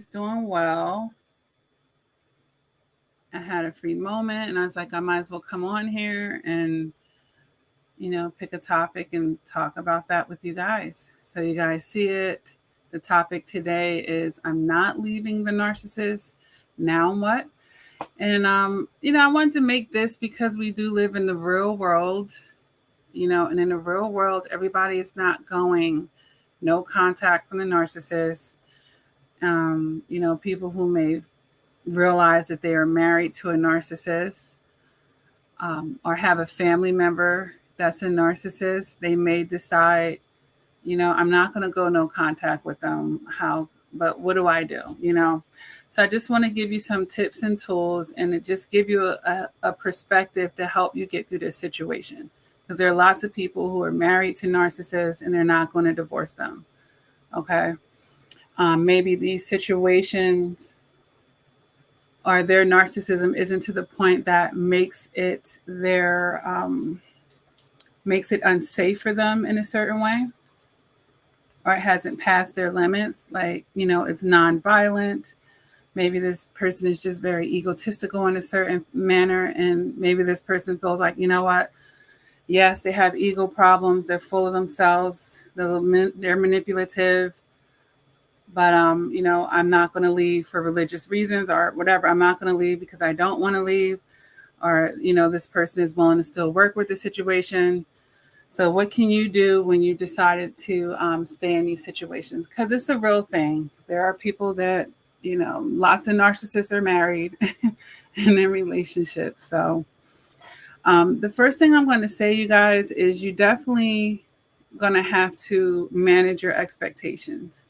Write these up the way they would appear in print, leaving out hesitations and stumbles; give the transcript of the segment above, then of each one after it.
everybody's doing well. I had a free moment and I was like, I might as well come on here and, pick a topic and talk about that with you guys. So you guys see it. The topic today is I'm not leaving the narcissist. Now what? And, I wanted to make this because we do live in the real world, and in the real world, everybody is not going, no contact from the narcissist. People who may realize that they are married to a narcissist or have a family member that's a narcissist, they may decide, I'm not going to go no contact with them. But what do I do? So I just want to give you some tips and tools and it just give you a perspective to help you get through this situation. Because there are lots of people who are married to narcissists and they're not going to divorce them. Okay. Maybe these situations or their narcissism isn't to the point that makes it unsafe for them in a certain way, or it hasn't passed their limits. Like, it's nonviolent. Maybe this person is just very egotistical in a certain manner. And maybe this person feels like, you know what? Yes, they have ego problems. They're full of themselves. They're manipulative. But, I'm not going to leave for religious reasons or whatever. I'm not going to leave because I don't want to leave. Or, this person is willing to still work with the situation. So what can you do when you decided to stay in these situations? Because it's a real thing. There are people that, lots of narcissists are married and in relationships. So the first thing I'm going to say, you guys, is you definitely going to have to manage your expectations.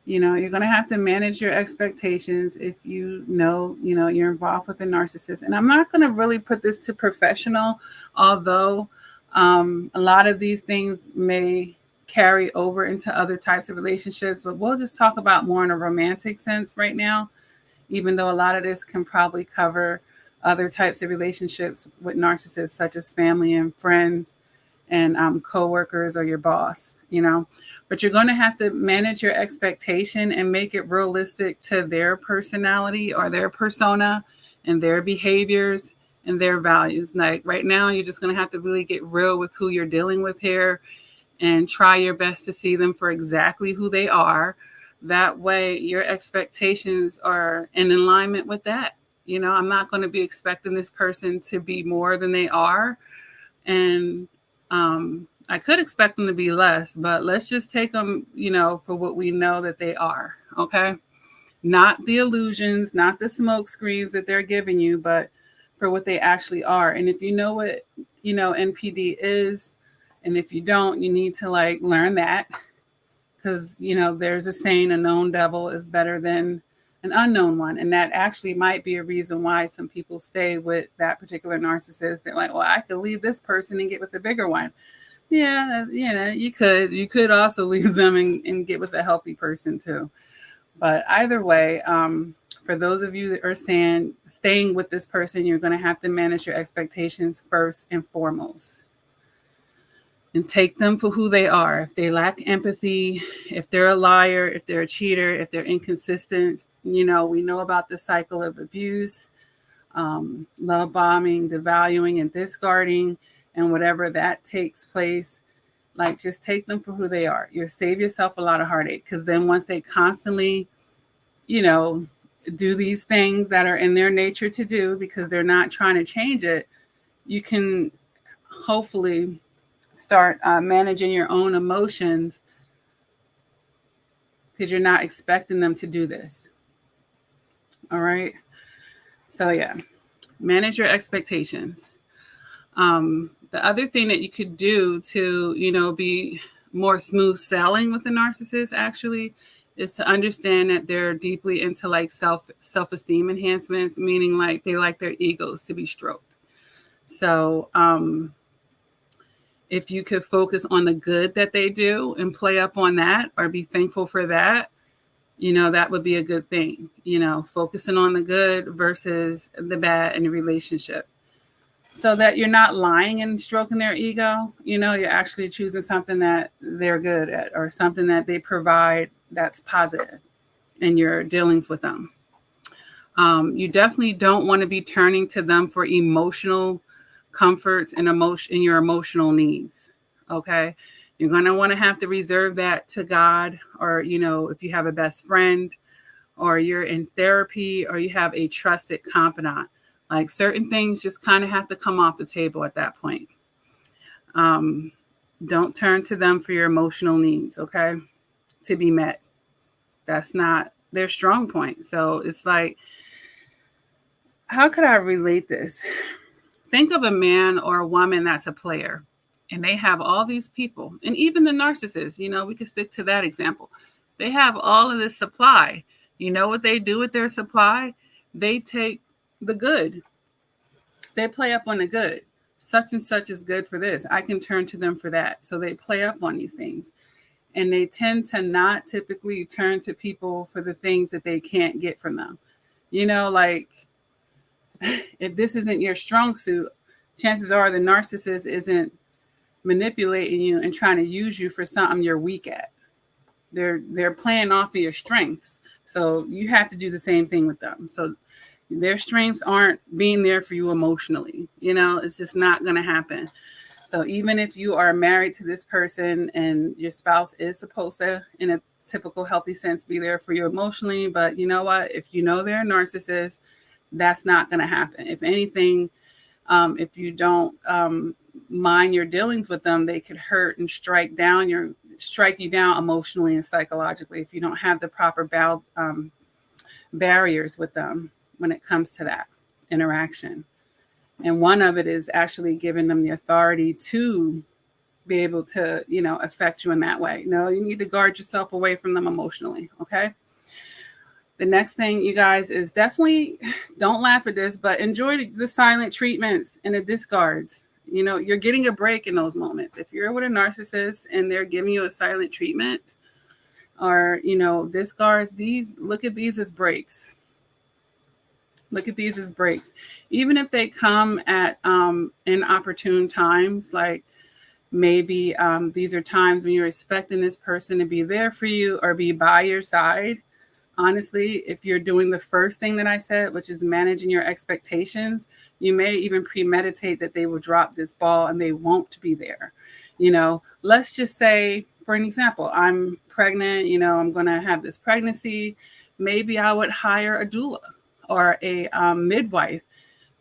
You're going to have to manage your expectations if you're involved with a narcissist. And I'm not going to really put this to professional, although a lot of these things may carry over into other types of relationships, but we'll just talk about more in a romantic sense right now, even though a lot of this can probably cover other types of relationships with narcissists, such as family and friends and coworkers or your boss, but you're going to have to manage your expectation and make it realistic to their personality or their persona and their behaviors and their values. Like right now, you're just going to have to really get real with who you're dealing with here and try your best to see them for exactly who they are. That way your expectations are in alignment with that. I'm not going to be expecting this person to be more than they are. And I could expect them to be less, but let's just take them, for what we know that they are. Okay. Not the illusions, not the smoke screens that they're giving you, but for what they actually are. And if you know what, NPD is, and if you don't, you need to learn that, because, there's a saying, a known devil is better than an unknown one. And that actually might be a reason why some people stay with that particular narcissist. They're like, well, I could leave this person and get with a bigger one. Yeah, you could also leave them and get with a healthy person too. But either way, for those of you that are staying with this person, you're going to have to manage your expectations first and foremost. And take them for who they are. If they lack empathy, if they're a liar, if they're a cheater, if they're inconsistent, we know about the cycle of abuse, love bombing, devaluing, and discarding, and whatever that takes place. Just take them for who they are. You'll save yourself a lot of heartache, because then once they constantly, do these things that are in their nature to do, because they're not trying to change it, you can hopefully start managing your own emotions, because you're not expecting them to do this. All right. So yeah, manage your expectations. The other thing that you could do to, be more smooth sailing with a narcissist actually is to understand that they're deeply into self-esteem enhancements, meaning they like their egos to be stroked. So, if you could focus on the good that they do and play up on that, or be thankful for that, that would be a good thing, focusing on the good versus the bad in the relationship, so that you're not lying and stroking their ego. You're actually choosing something that they're good at, or something that they provide that's positive. in your dealings with them. You definitely don't want to be turning to them for emotional comforts and your emotional needs. Okay. You're going to want to have to reserve that to God, or, if you have a best friend, or you're in therapy, or you have a trusted confidant. Like, certain things just kind of have to come off the table at that point. Don't turn to them for your emotional needs, okay, to be met. That's not their strong point. So it's like, how could I relate this? Think of a man or a woman that's a player, and they have all these people, and even the narcissist, we could stick to that example. They have all of this supply. You know what they do with their supply? They take the good. They play up on the good. Such and such is good for this. I can turn to them for that. So they play up on these things. And they tend to not typically turn to people for the things that they can't get from them. Like, if this isn't your strong suit, chances are the narcissist isn't manipulating you and trying to use you for something you're weak at. They're playing off of your strengths. So you have to do the same thing with them. So their strengths aren't being there for you emotionally. It's just not going to happen. So even if you are married to this person and your spouse is supposed to, in a typical healthy sense, be there for you emotionally, but you know what? If you know they're a narcissist, that's not going to happen. If anything, if you don't mind your dealings with them, they could hurt and strike you down emotionally and psychologically if you don't have the proper barriers with them when it comes to that interaction. And one of it is actually giving them the authority to be able to, affect you in that way. No, you need to guard yourself away from them emotionally. Okay. The next thing, you guys, is definitely, don't laugh at this, but enjoy the silent treatments and the discards. You're getting a break in those moments. If you're with a narcissist and they're giving you a silent treatment, or, discards, look at these as breaks. Look at these as breaks. Even if they come at inopportune times, like maybe these are times when you're expecting this person to be there for you or be by your side. Honestly, if you're doing the first thing that I said, which is managing your expectations, you may even premeditate that they will drop this ball and they won't be there. Let's just say, for an example, I'm pregnant, I'm going to have this pregnancy. Maybe I would hire a doula or a midwife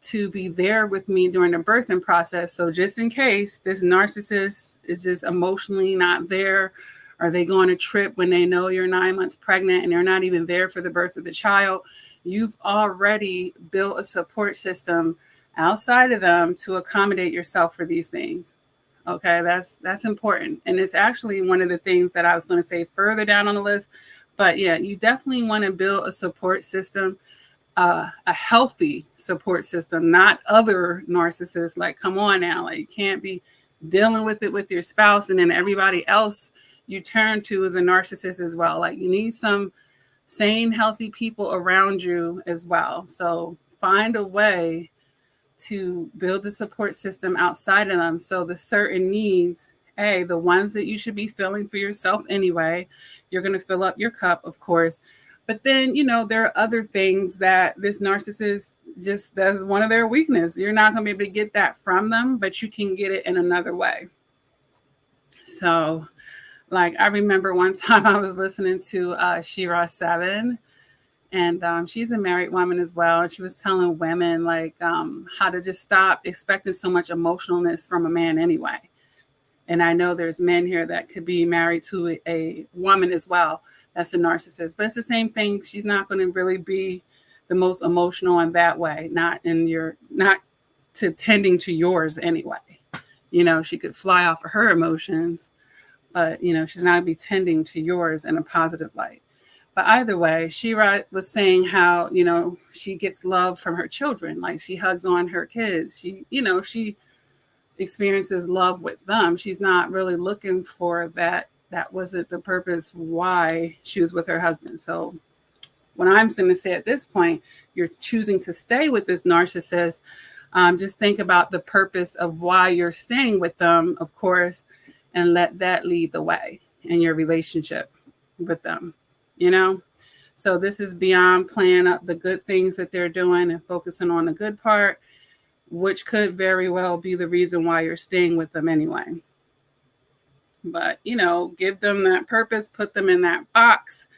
to be there with me during the birthing process. So just in case this narcissist is just emotionally not there, or they go on a trip when they know you're 9 months pregnant and they're not even there for the birth of the child, you've already built a support system outside of them to accommodate yourself for these things. Okay, that's important. And it's actually one of the things that I was going to say further down on the list. But yeah, you definitely want to build a support system, a healthy support system, not other narcissists. Like, come on now, like, you can't be dealing with it with your spouse and then everybody else you turn to is a narcissist as well. Like, you need some sane, healthy people around you as well. So find a way to build a support system outside of them. So the certain needs, the ones that you should be filling for yourself anyway, you're going to fill up your cup, of course. But then, there are other things that this narcissist that's one of their weaknesses. You're not going to be able to get that from them, but you can get it in another way. So, like, I remember one time I was listening to Shira 7, and she's a married woman as well. And she was telling women, like, how to just stop expecting so much emotionalness from a man anyway. And I know there's men here that could be married to a woman as well that's a narcissist. But it's the same thing. She's not going to really be the most emotional in that way, not to tending to yours anyway. She could fly off of her emotions, but, she's not going to be tending to yours in a positive light. But either way, Shira was saying how, she gets love from her children. Like, she hugs on her kids. She experiences love with them. She's not really looking for that. That wasn't the purpose why she was with her husband. So what I'm going to say at this point, you're choosing to stay with this narcissist. Just think about the purpose of why you're staying with them, of course, and let that lead the way in your relationship with them, So this is beyond playing up the good things that they're doing and focusing on the good part, which could very well be the reason why you're staying with them anyway. But, give them that purpose, put them in that box,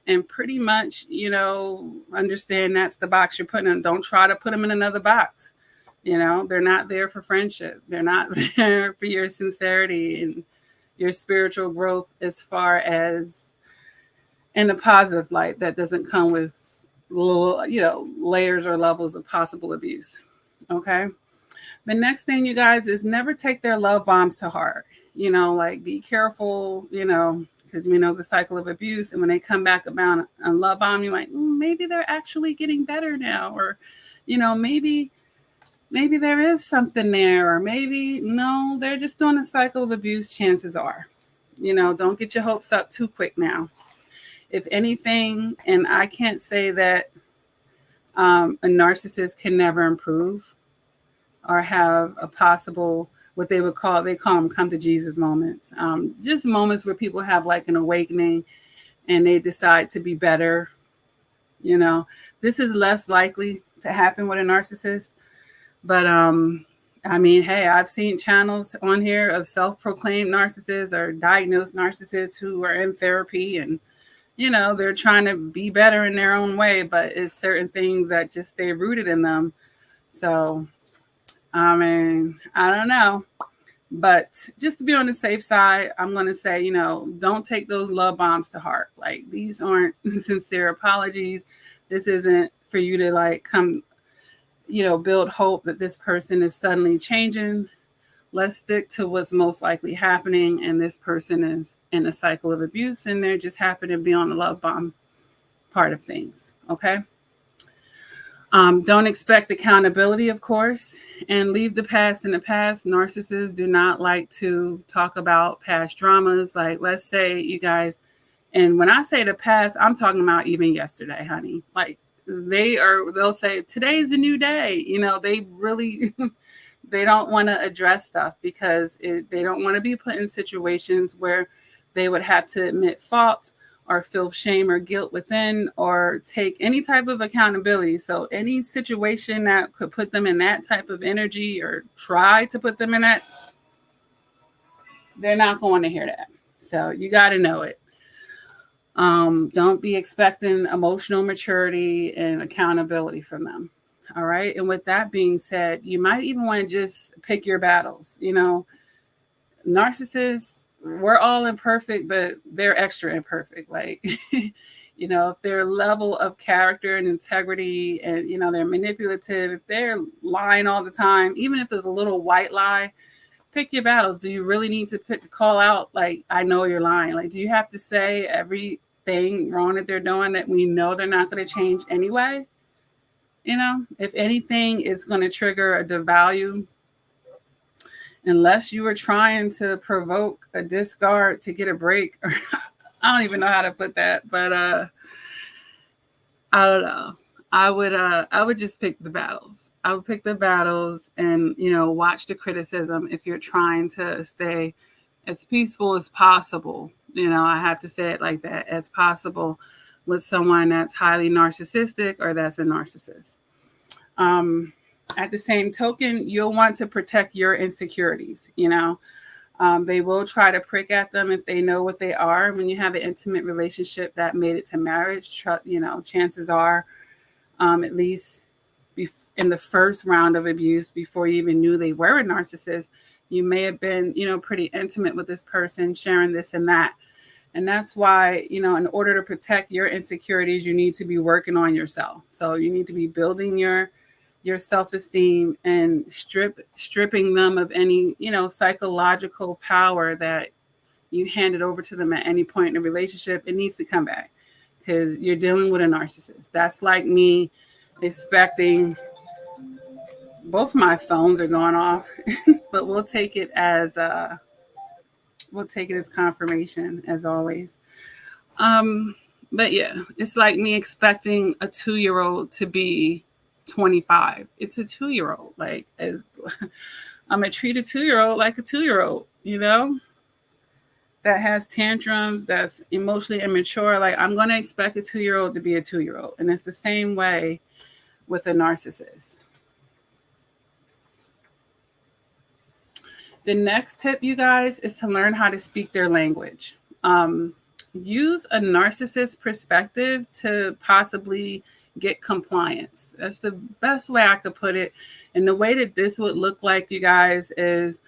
and pretty much, understand that's the box you're putting in. Don't try to put them in another box. They're not there for friendship. They're not there for your sincerity and your spiritual growth as far as in a positive light that doesn't come with little, layers or levels of possible abuse. Okay. The next thing, you guys, is never take their love bombs to heart. Be careful, because we know the cycle of abuse. And when they come back about a love bomb, you're like, maybe they're actually getting better now. Or, maybe there is something there. Or maybe, no, they're just doing a cycle of abuse, chances are. Don't get your hopes up too quick now. If anything, and I can't say that a narcissist can never improve or have a possible, what they call them come to Jesus moments. Just moments where people have like an awakening and they decide to be better. This is less likely to happen with a narcissist. But hey, I've seen channels on here of self-proclaimed narcissists or diagnosed narcissists who are in therapy and, they're trying to be better in their own way, but it's certain things that just stay rooted in them. So, I don't know. But just to be on the safe side, I'm going to say, don't take those love bombs to heart. Like, these aren't sincere apologies. This isn't for you to like come, build hope that this person is suddenly changing. Let's stick to what's most likely happening. And this person is in a cycle of abuse and they're just happen to be on the love bomb part of things. Okay. Don't expect accountability, of course, and leave the past in the past. Narcissists do not like to talk about past dramas. Like, let's say you guys, and when I say the past, I'm talking about even yesterday, honey. Like, they'll say, today's the new day. They really, they don't want to address stuff because they don't want to be put in situations where they would have to admit fault or feel shame or guilt within or take any type of accountability. So any situation that could put them in that type of energy or try to put them in that, they're not going to hear that. So you got to know it. Don't be expecting emotional maturity and accountability from them. All right. And with that being said, you might even want to just pick your battles. Narcissists, we're all imperfect, but they're extra imperfect. Like, if their level of character and integrity and, they're manipulative, if they're lying all the time, even if there's a little white lie, pick your battles. Do you really need to call out, like, I know you're lying? Like, do you have to say everything wrong that they're doing that we know they're not going to change anyway? If anything is going to trigger a devalue, unless you were trying to provoke a discard to get a break, I don't even know how to put that, but I don't know. I would just pick the battles. I would pick the battles and, watch the criticism if you're trying to stay as peaceful as possible. I have to say it like that, as possible with someone that's highly narcissistic or that's a narcissist. At the same token, you'll want to protect your insecurities. They will try to prick at them if they know what they are. When you have an intimate relationship that made it to marriage, chances are, at least in the first round of abuse, before you even knew they were a narcissist, you may have been, pretty intimate with this person, sharing this and that. And that's why, in order to protect your insecurities, you need to be working on yourself. So you need to be building your self-esteem and stripping them of any, psychological power that you handed over to them at any point in the relationship. It needs to come back because you're dealing with a narcissist. That's like me expecting, both my phones are going off, but we'll take it as confirmation as always. But yeah, it's like me expecting a 2-year-old to be 25. It's a 2-year-old. Like, I'm gonna treat a 2-year-old like a 2-year-old. that has tantrums, that's emotionally immature, like I'm going to expect a 2-year-old to be a 2-year-old. And it's the same way with a narcissist. The next tip, you guys, is to learn how to speak their language. Use a narcissist perspective to possibly get compliance. That's the best way I could put it. And the way that this would look like, you guys, is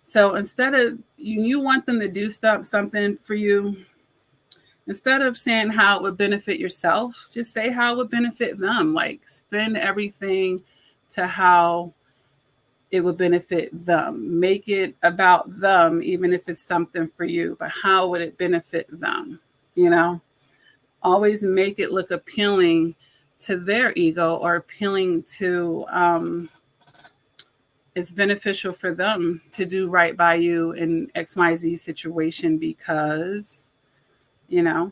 so instead of you want them to do something for you, instead of saying how it would benefit yourself, just say how it would benefit them. Like spin everything to how it would benefit them. Make it about them, even if it's something for you, but how would it benefit them? You know, always make it look appealing to their ego or appealing to, it's beneficial for them to do right by you in XYZ situation because, you know,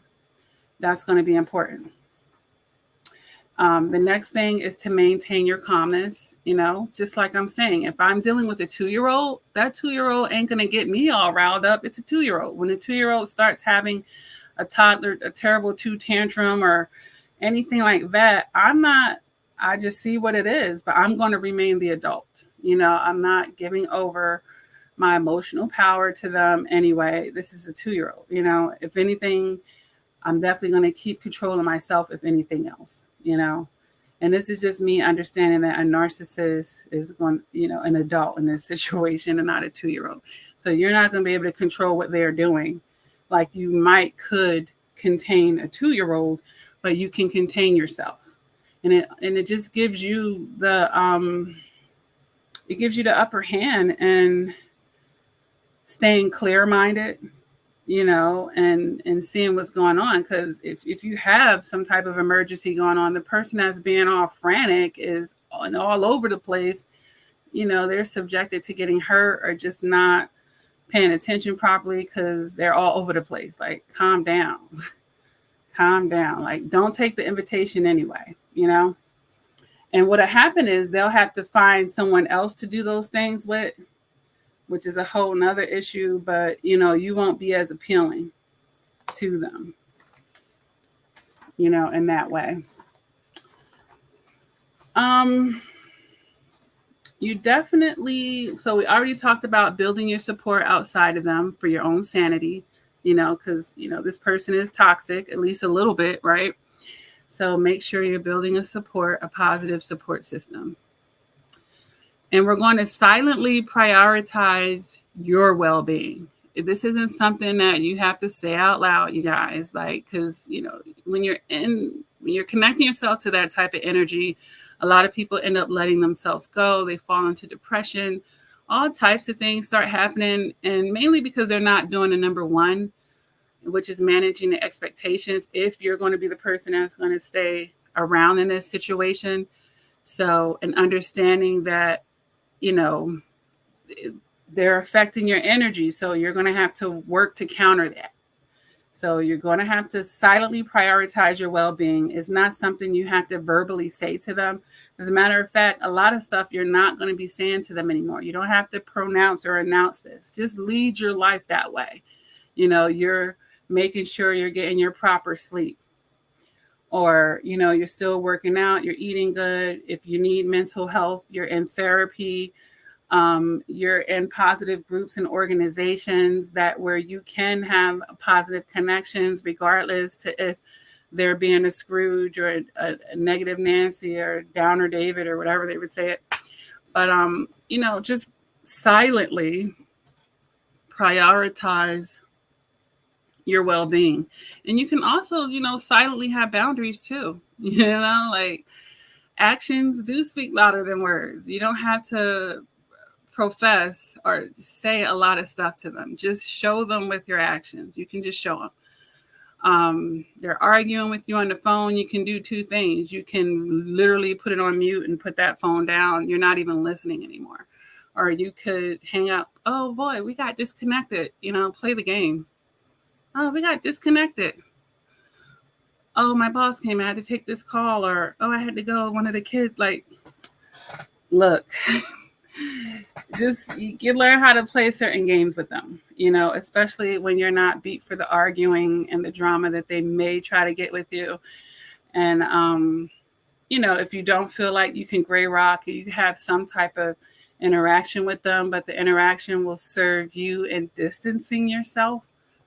that's going to be important. The next thing is to maintain your calmness. You know, just like I'm saying, if I'm dealing with a 2-year-old, that 2-year-old ain't going to get me all riled up. It's a 2-year-old. When a 2-year-old starts having a toddler, a terrible 2 tantrum or anything like that, I just see what it is, but I'm going to remain the adult. You know, I'm not giving over my emotional power to them anyway. This is a 2-year-old. You know, if anything, I'm definitely going to keep control of myself, if anything else, you know. And this is just me understanding that a narcissist is going, you know, an adult in this situation and not a 2-year-old. So you're not going to be able to control what they're doing. Like you could contain a 2-year-old, but you can contain yourself. And it just gives you the upper hand and staying clear-minded, you know, and seeing what's going on. Because if you have some type of emergency going on, the person that's being all frantic is all over the place, you know, they're subjected to getting hurt or just not paying attention properly because they're all over the place. Like, calm down. Calm down. Like, don't take the invitation anyway, you know? And what'll happen is they'll have to find someone else to do those things with, which is a whole nother issue, but, you know, you won't be as appealing to them, you know, in that way. You definitely, so we already talked about building your support outside of them for your own sanity, you know, because, you know, this person is toxic, at least a little bit, right? So make sure you're building a positive support system. And we're going to silently prioritize your well-being. This isn't something that you have to say out loud, you guys, like, because, you know, when you're connecting yourself to that type of energy, a lot of people end up letting themselves go. They fall into depression. All types of things start happening, and mainly because they're not doing the number one, which is managing the expectations if you're going to be the person that's going to stay around in this situation. So, and understanding that, you know, they're affecting your energy. So you're going to have to work to counter that. So you're going to have to silently prioritize your well-being. It's not something you have to verbally say to them. As a matter of fact, a lot of stuff you're not going to be saying to them anymore. You don't have to pronounce or announce this. Just lead your life that way. You know, you're making sure you're getting your proper sleep. Or, you know, you're still working out, you're eating good. If you need mental health, you're in therapy. You're in positive groups and organizations where you can have positive connections, regardless to if they're being a Scrooge or a negative Nancy or Downer David or whatever they would say it. But, you know, just silently prioritize your well-being. And you can also, you know, silently have boundaries too. You know, like actions do speak louder than words. You don't have to profess or say a lot of stuff to them. Just show them with your actions. You can just show them. They're arguing with you on the phone. You can do two things. You can literally put it on mute and put that phone down. You're not even listening anymore. Or you could hang up. Oh boy, we got disconnected. You know, play the game. Oh, we got disconnected. Oh, my boss came. I had to take this call. Or, oh, I had to go. One of the kids, like, look, just you can learn how to play certain games with them, especially when you're not beat for the arguing and the drama that they may try to get with you. And, if you don't feel like you can gray rock, you have some type of interaction with them, but the interaction will serve you in distancing yourself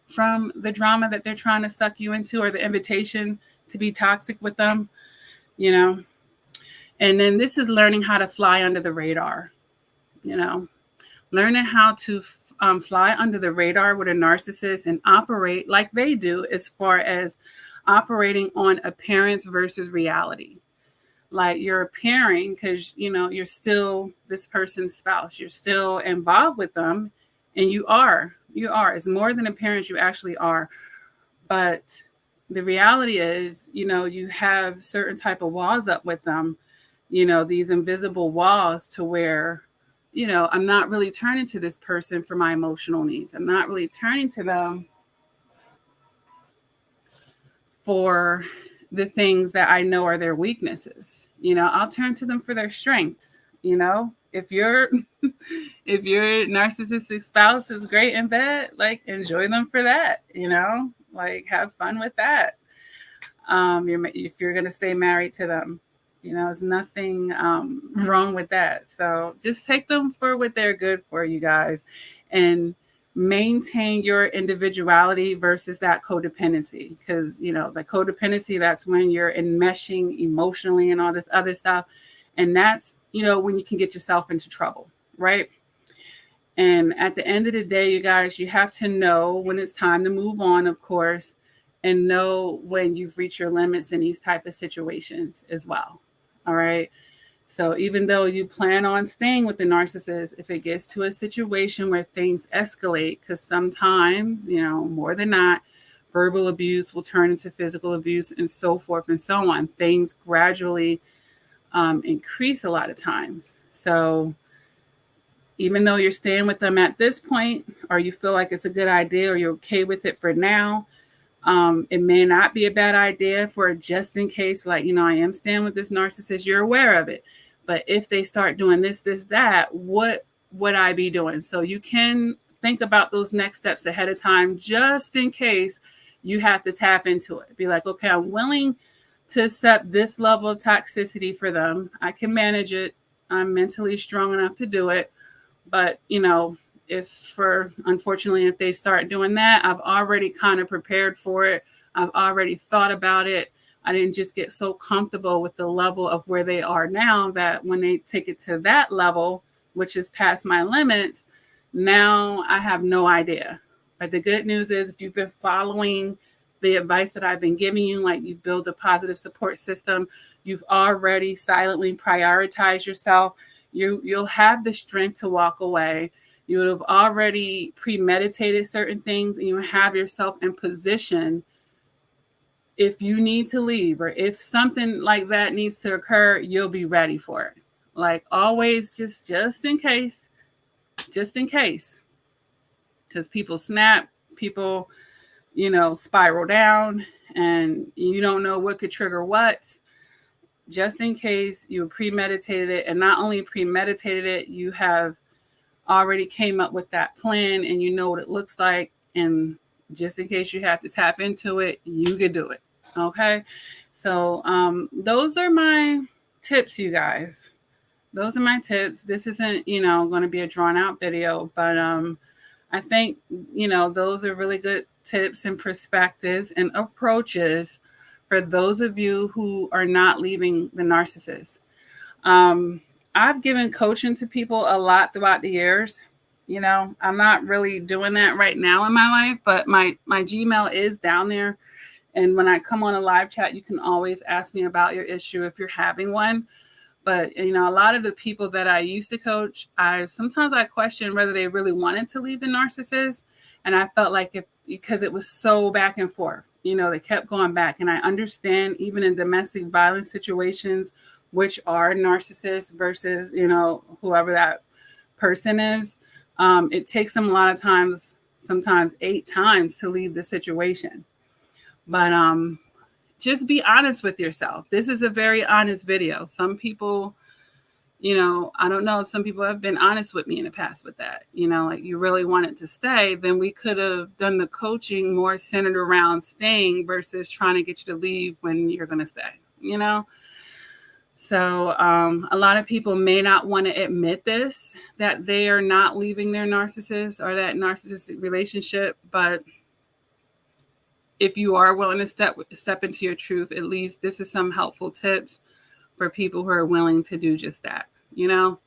from the drama that they're trying to suck you into, or the invitation to be toxic with them, And then this is learning how to fly under the radar, learning how to fly under the radar with a narcissist and operate like they do, as far as operating on appearance versus reality. Like you're appearing because, you're still this person's spouse. You're still involved with them, and you are. It's more than appearance. You actually are. But the reality is, you have certain type of walls up with them, these invisible walls to where, I'm not really turning to this person for my emotional needs. I'm not really turning to them for the things that I know are their weaknesses. I'll turn to them for their strengths. If your narcissistic spouse is great in bed, like enjoy them for that, like have fun with that. If you're going to stay married to them, there's nothing wrong with that. So just take them for what they're good for, you guys, and maintain your individuality versus that codependency. Because, the codependency, that's when you're enmeshing emotionally and all this other stuff. And that's, when you can get yourself into trouble, right? And at the end of the day, you guys, you have to know when it's time to move on, of course, and know when you've reached your limits in these type of situations as well. All right. So even though you plan on staying with the narcissist, if it gets to a situation where things escalate, because sometimes, more than not, verbal abuse will turn into physical abuse and so forth and so on. Things gradually increase a lot of times. So even though you're staying with them at this point, or you feel like it's a good idea, or you're okay with it for now, it may not be a bad idea for just in case, like, I am staying with this narcissist. You're aware of it. But if they start doing this, that, what would I be doing? So you can think about those next steps ahead of time, just in case you have to tap into it. Be like, okay, I'm willing to accept this level of toxicity for them. I can manage it. I'm mentally strong enough to do it. But, unfortunately, if they start doing that, I've already kind of prepared for it. I've already thought about it. I didn't just get so comfortable with the level of where they are now that when they take it to that level, which is past my limits, now I have no idea. But the good news is, if you've been following the advice that I've been giving you, like you've built a positive support system, you've already silently prioritized yourself, you'll have the strength to walk away. You would have already premeditated certain things, and you have yourself in position if you need to leave, or if something like that needs to occur, you'll be ready for it. Like always, just in case, because people snap, people, spiral down, and you don't know what could trigger what. Just in case you premeditated it, and not only premeditated it, you have already came up with that plan, and you know what it looks like. And just in case you have to tap into it, you can do it. Okay. So those are my tips, you guys. Those are my tips. This isn't, going to be a drawn out video, but I think, those are really good tips and perspectives and approaches for those of you who are not leaving the narcissist. I've given coaching to people a lot throughout the years. I'm not really doing that right now in my life, but my Gmail is down there. And when I come on a live chat, you can always ask me about your issue if you're having one. But, a lot of the people that I used to coach, sometimes I question whether they really wanted to leave the narcissist. And I felt like because it was so back and forth, they kept going back. And I understand, even in domestic violence situations, which are narcissists versus, whoever that person is, it takes them a lot of times, sometimes 8 times to leave the situation. But just be honest with yourself. This is a very honest video. Some people, you know, I don't know if some people have been honest with me in the past with that, you know, like you really wanted to stay, then we could have done the coaching more centered around staying versus trying to get you to leave when you're going to stay, you know? So a lot of people may not want to admit this, that they are not leaving their narcissist or that narcissistic relationship. But if you are willing to step into your truth, at least this is some helpful tips for people who are willing to do just that. You know,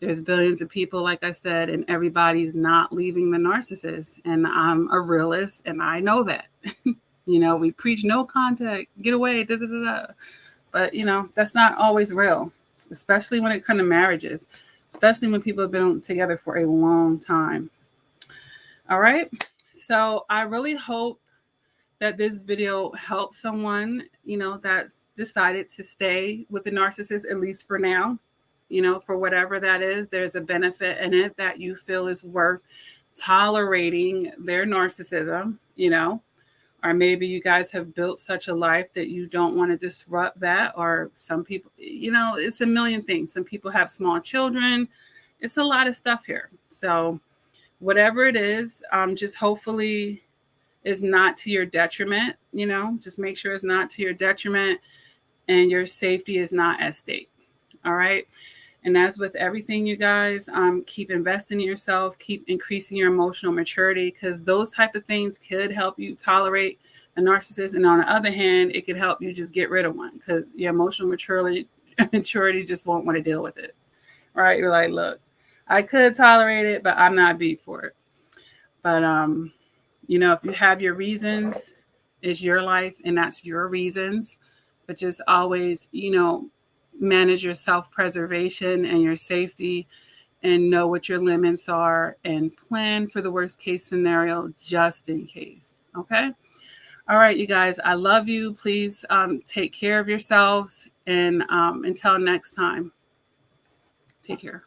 there's billions of people, like I said, and everybody's not leaving the narcissist. And I'm a realist, and I know that. You know, we preach no contact, get away, da da da da. But, you know, that's not always real, especially when it comes to marriages, especially when people have been together for a long time. All right. So I really hope that this video helps someone, you know, that's decided to stay with the narcissist, at least for now, you know, for whatever that is. There's a benefit in it that you feel is worth tolerating their narcissism, you know. Or maybe you guys have built such a life that you don't want to disrupt that. Or some people, you know, it's a million things. Some people have small children. It's a lot of stuff here. So whatever it is, just hopefully is not to your detriment, you know, just make sure it's not to your detriment and your safety is not at stake. All right. And as with everything, you guys, keep investing in yourself, keep increasing your emotional maturity, because those type of things could help you tolerate a narcissist. And on the other hand, it could help you just get rid of one because your emotional maturity just won't want to deal with it. Right? You're like, look, I could tolerate it, but I'm not beat for it. But, you know, if you have your reasons, it's your life and that's your reasons. But just always, you know, manage your self-preservation and your safety and know what your limits are and plan for the worst case scenario just in case. Okay. All right, you guys, I love you. Please take care of yourselves. And until next time, take care.